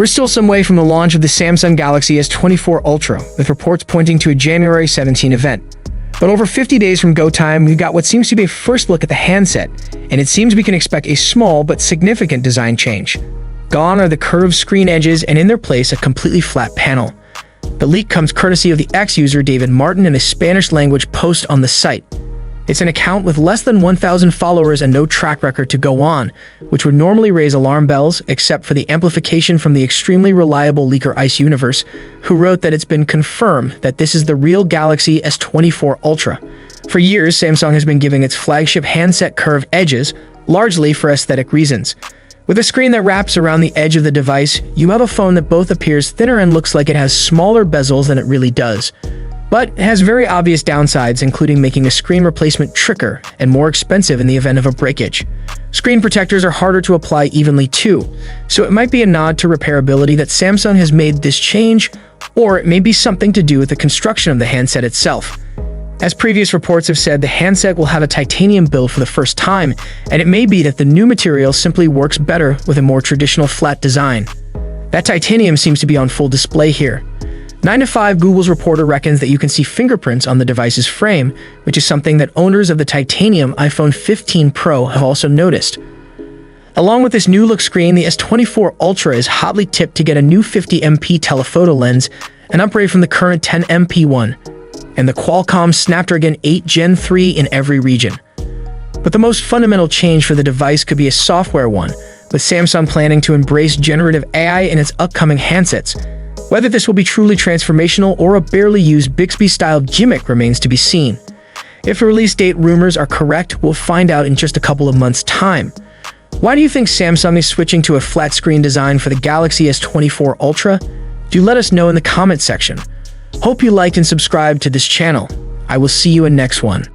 We're still some way from the launch of the Samsung Galaxy S24 Ultra, with reports pointing to a January 17 event. But over 50 days from go time, we got what seems to be a first look at the handset, and it seems we can expect a small but significant design change. Gone are the curved screen edges, and in their place, a completely flat panel. The leak comes courtesy of the X-user David Martin in a Spanish-language post on the site. It's an account with less than 1,000 followers and no track record to go on, which would normally raise alarm bells, except for the amplification from the extremely reliable leaker Ice Universe, who wrote that it's been confirmed that this is the real Galaxy S24 Ultra. For years, Samsung has been giving its flagship handset curved edges, largely for aesthetic reasons. With a screen that wraps around the edge of the device, you have a phone that both appears thinner and looks like it has smaller bezels than it really does. But it has very obvious downsides, including making a screen replacement trickier and more expensive in the event of a breakage. Screen protectors are harder to apply evenly too, so it might be a nod to repairability that Samsung has made this change, or it may be something to do with the construction of the handset itself. As previous reports have said, the handset will have a titanium build for the first time, and it may be that the new material simply works better with a more traditional flat design. That titanium seems to be on full display here. 9to5 Google's reporter reckons that you can see fingerprints on the device's frame, which is something that owners of the titanium iPhone 15 Pro have also noticed. Along with this new look screen, the S24 Ultra is hotly tipped to get a new 50MP telephoto lens, an upgrade from the current 10MP one, and the Qualcomm Snapdragon 8 Gen 3 in every region. But the most fundamental change for the device could be a software one, with Samsung planning to embrace generative AI in its upcoming handsets. Whether this will be truly transformational or a barely used Bixby-style gimmick remains to be seen. If the release date rumors are correct, we'll find out in just a couple of months' time. Why do you think Samsung is switching to a flat screen design for the Galaxy S24 Ultra? Do let us know in the comment section. Hope you liked and subscribed to this channel. I will see you in next one.